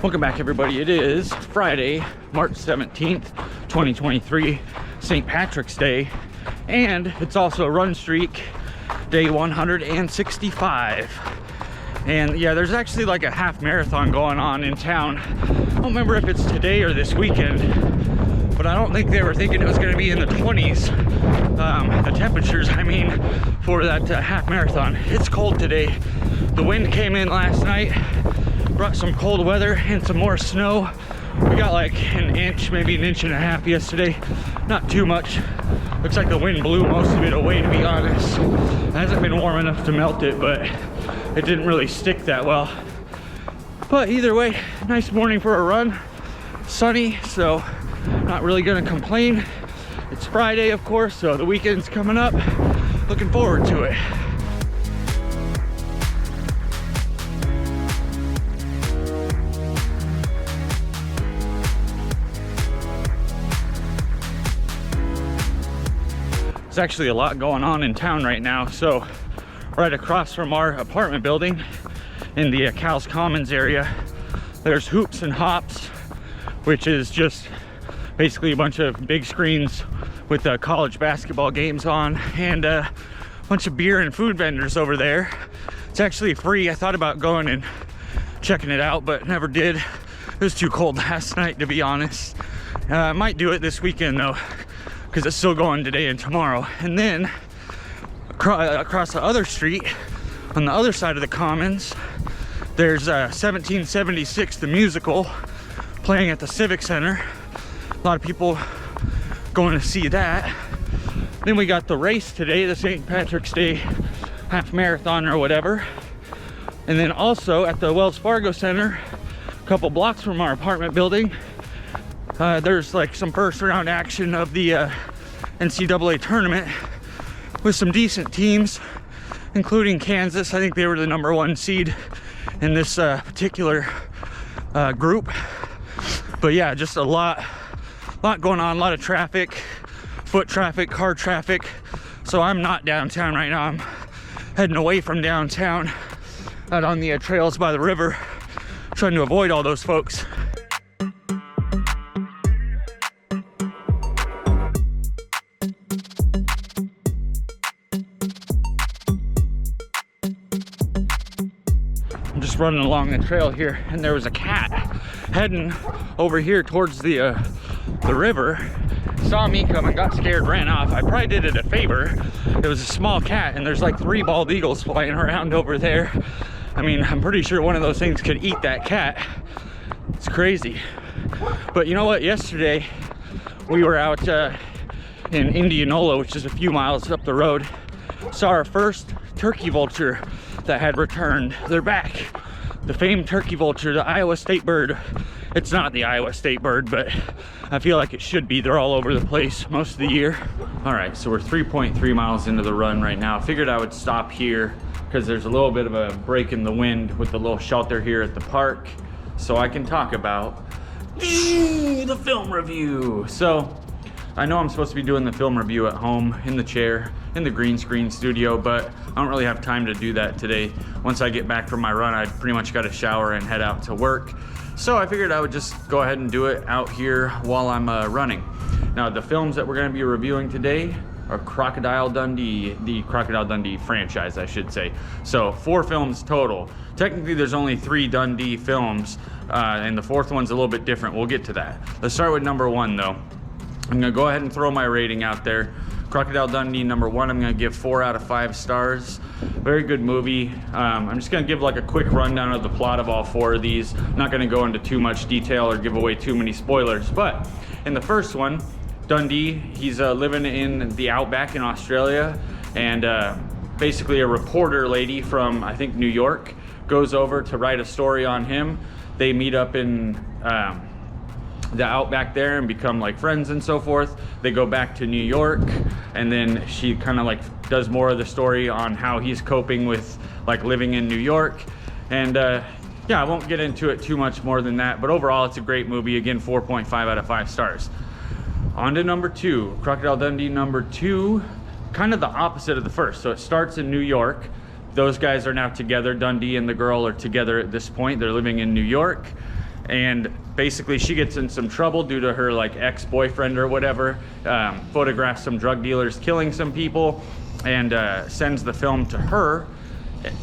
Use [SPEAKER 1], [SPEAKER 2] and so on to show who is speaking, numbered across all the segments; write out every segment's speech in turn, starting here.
[SPEAKER 1] Welcome back, everybody. It is Friday, March 17th, 2023, St. Patrick's Day, and it's also run streak day 165. And yeah, there's actually like a half marathon going on in town. I don't remember if it's today or this weekend, but I don't think they were thinking it was going to be in the 20s. The temperatures, I mean, for that half marathon. It's cold today. The wind came in last night, brought some cold weather and some more snow. We got like an inch, maybe an inch and a half yesterday. Not too much. Looks like the wind blew most of it away, to be honest. It hasn't been warm enough to melt it, but it didn't really stick that well. But either way, nice morning for a run. Sunny, so not really gonna complain. It's Friday, of course, so the weekend's coming up. Looking forward to it. There's actually a lot going on in town right now. So right across from our apartment building in the Cows Commons area, there's Hoops and Hops, which is just basically a bunch of big screens with college basketball games on, and a bunch of beer and food vendors over there. It's actually free. I thought about going and checking it out, but never did. It was too cold last night, to be honest. I might do it this weekend though, because it's still going today and tomorrow. And then across the other street, on the other side of the Commons, there's 1776, the musical, playing at the Civic Center. A lot of people going to see that. Then we got the race today, the St. Patrick's Day half marathon or whatever. And then also at the Wells Fargo Center, a couple blocks from our apartment building, there's like some first round action of the NCAA tournament with some decent teams, including Kansas. I think they were the #1 seed in this particular group. But yeah, just a lot going on, a lot of traffic, foot traffic, car traffic. So I'm not downtown right now. I'm heading away from downtown, out on the trails by the river, trying to avoid all those folks. I'm just running along the trail here, and there was a cat heading over here towards the river. Saw me coming, got scared, ran off. I probably did it a favor. It was a small cat, and there's like 3 bald eagles flying around over there. I mean, I'm pretty sure one of those things could eat that cat. It's crazy. But you know what? Yesterday we were out in Indianola, which is a few miles up the road. Saw our first turkey vulture that had returned. They're back. The famed turkey vulture, the Iowa State bird. It's not the Iowa State bird, but I feel like it should be. They're all over the place most of the year. All right, so we're 3.3 miles into the run right now. Figured I would stop here because there's a little bit of a break in the wind with the little shelter here at the park, so I can talk about the film review. So I know I'm supposed to be doing the film review at home in the chair in the green screen studio, but I don't really have time to do that today. Once I get back from my run, I pretty much got to shower and head out to work. So I figured I would just go ahead and do it out here while I'm running. Now, the films that we're going to be reviewing today are Crocodile Dundee, the Crocodile Dundee franchise, I should say. So 4 films total. Technically, there's only 3 Dundee films, and the 4th one's a little bit different. We'll get to that. Let's start with #1 though. I'm gonna go ahead and throw my rating out there. Crocodile Dundee #1, I'm gonna give 4 out of 5 stars. Very good movie. I'm just gonna give like a quick rundown of the plot of all 4 of these. I'm not gonna go into too much detail or give away too many spoilers, but in the first one, Dundee, he's living in the outback in Australia, and basically a reporter lady from, I think, New York goes over to write a story on him. They meet up in the outback there and become like friends and so forth. They go back to New York, and then she kind of like does more of the story on how he's coping with like living in New York. And yeah, I won't get into it too much more than that, but overall it's a great movie. Again, 4.5 out of 5 stars. On to #2, Crocodile Dundee #2, kind of the opposite of the first. So it starts in New York. Those guys are now together. Dundee and the girl are together at this point. They're living in New York. and basically she gets in some trouble due to her like ex-boyfriend or whatever, photographs some drug dealers killing some people, and sends the film to her,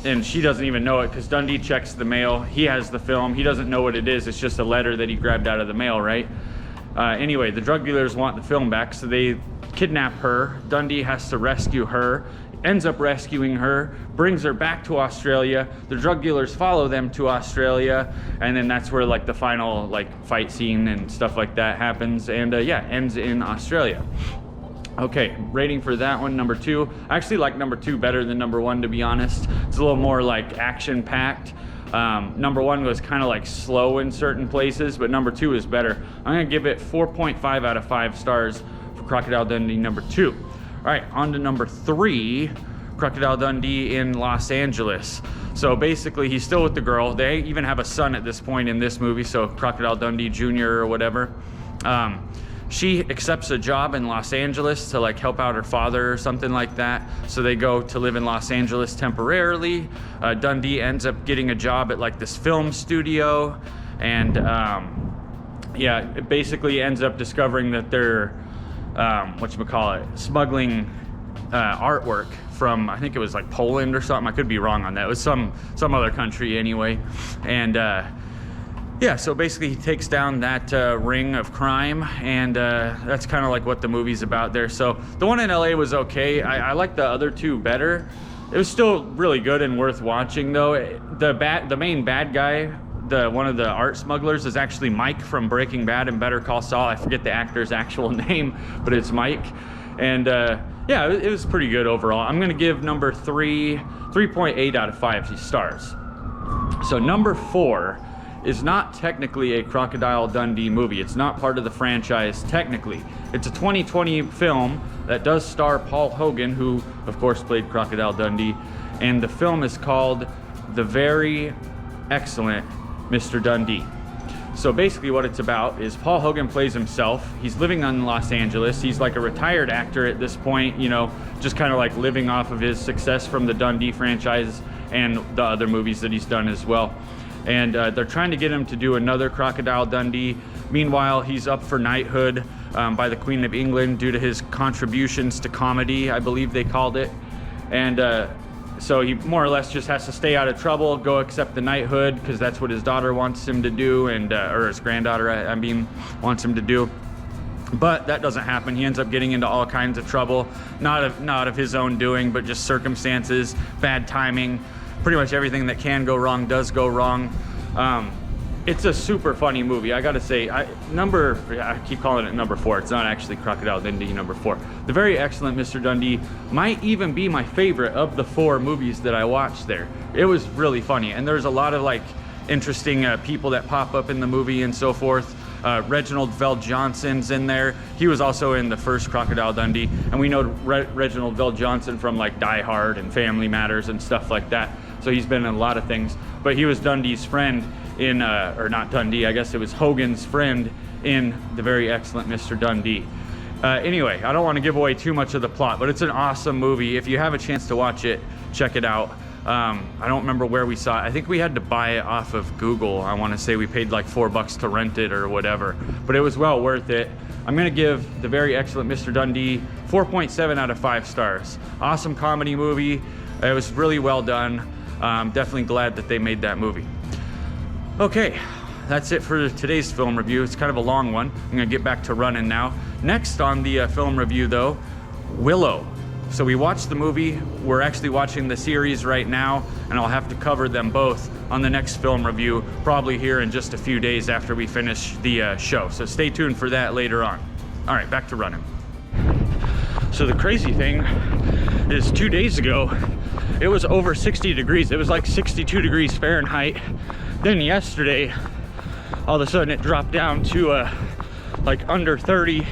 [SPEAKER 1] and she doesn't even know it because Dundee checks the mail. He has the film. He doesn't know what it is. It's just a letter that he grabbed out of the mail, right? Anyway, the drug dealers want the film back, so they kidnap her. Dundee has to rescue her, ends up rescuing her, brings her back to Australia. The drug dealers follow them to Australia, and then that's where like the final like fight scene and stuff like that happens, and yeah, ends in Australia. Okay, rating for that one, number 2. I actually like number 2 better than number 1, to be honest. It's a little more like action-packed. Number 1 was kind of like slow in certain places, but number 2 is better. I'm gonna give it 4.5 out of 5 stars for Crocodile Dundee number 2. All right, on to number 3, Crocodile Dundee in Los Angeles. So basically he's still with the girl. They even have a son at this point in this movie, so Crocodile Dundee Jr. or whatever. She accepts a job in Los Angeles to like help out her father or something like that. So they go to live in Los Angeles temporarily. Dundee ends up getting a job at like this film studio, and yeah, it basically ends up discovering that they're smuggling artwork from, I think it was like Poland or something. I could be wrong on that. It was some other country anyway, and yeah, so basically he takes down that ring of crime, and that's kind of like what the movie's about there. So the one in LA was okay. I like the other 2 better. It was still really good and worth watching though. The main bad guy, one of the art smugglers, is actually Mike from Breaking Bad and Better Call Saul. I forget the actor's actual name, but it's Mike. And yeah, it was pretty good overall. I'm gonna give number 3 3.8 out of 5 stars. So number 4 is not technically a Crocodile Dundee movie. It's not part of the franchise technically. It's a 2020 film that does star Paul Hogan, who of course played Crocodile Dundee, and the film is called The Very Excellent Mr. Dundee. So basically what it's about is Paul Hogan plays himself. He's living in Los Angeles. He's like a retired actor at this point, you know, just kind of like living off of his success from the Dundee franchise and the other movies that he's done as well. And they're trying to get him to do another Crocodile Dundee. Meanwhile, he's up for knighthood by the Queen of England due to his contributions to comedy, I believe they called it. And so he more or less just has to stay out of trouble, go accept the knighthood, because that's what his daughter wants him to do, and or his granddaughter, I mean, wants him to do. But that doesn't happen. He ends up getting into all kinds of trouble, not of his own doing, but just circumstances, bad timing. Pretty much everything that can go wrong does go wrong. It's a super funny movie. I gotta say, I keep calling it number 4. It's not actually Crocodile Dundee number 4. The Very Excellent Mr. Dundee might even be my favorite of the 4 movies that I watched there. It was really funny, and there's a lot of like interesting people that pop up in the movie and so forth. Reginald VelJohnson's in there. He was also in the first Crocodile Dundee, and we know Reginald VelJohnson from like Die Hard and Family Matters and stuff like that. So he's been in a lot of things, but he was Dundee's friend in, or not Dundee, I guess it was Hogan's friend in The Very Excellent Mr. Dundee. Anyway, I don't want to give away too much of the plot, but it's an awesome movie. If you have a chance to watch it, check it out. I don't remember where we saw it. I think we had to buy it off of Google. I want to say we paid like $4 to rent it or whatever, but it was well worth it. I'm gonna give The Very Excellent Mr. Dundee 4.7 out of 5 stars. Awesome comedy movie. It was really well done. Definitely glad that they made that movie. Okay, that's it for today's film review. It's kind of a long one. I'm gonna get back to running now. Next on the film review though, Willow. So we watched the movie. We're actually watching the series right now, and I'll have to cover them both on the next film review, probably here in just a few days after we finish the show. So stay tuned for that later on. All right, back to running. So the crazy thing is 2 days ago, it was over 60 degrees. It was like 62 degrees Fahrenheit. Then yesterday, all of a sudden it dropped down to like under 30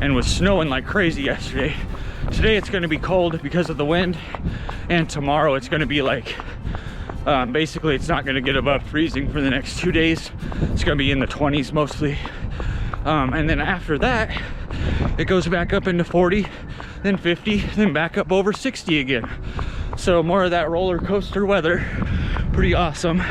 [SPEAKER 1] and was snowing like crazy yesterday. Today it's gonna be cold because of the wind, and tomorrow it's gonna be like, basically it's not gonna get above freezing for the next 2 days. It's gonna be in the 20s mostly. And then after that, it goes back up into 40, then 50, then back up over 60 again. So more of that roller coaster weather. Pretty awesome.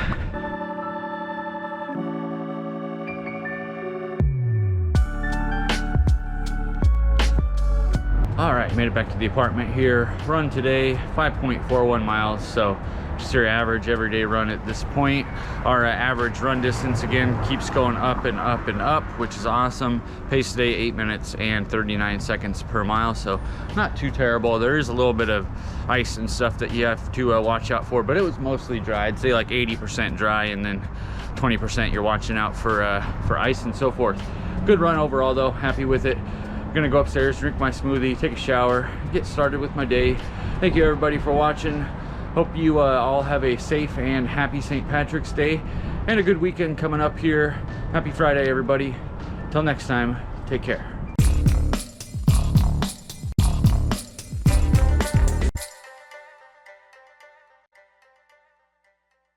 [SPEAKER 1] All right, made it back to the apartment here. Run today, 5.41 miles, so just your average everyday run at this point. Our average run distance again keeps going up and up and up, which is awesome. Pace today 8 minutes and 39 seconds per mile, so not too terrible. There is a little bit of ice and stuff that you have to watch out for, but it was mostly dry. I'd say like 80% dry, and then 20% you're watching out for ice and so forth. Good run overall though, happy with it. Gonna go upstairs, drink my smoothie, take a shower, get started with my day. Thank you everybody for watching. Hope you all have a safe and happy St. Patrick's Day and a good weekend coming up here. Happy Friday everybody. Till next time, take care.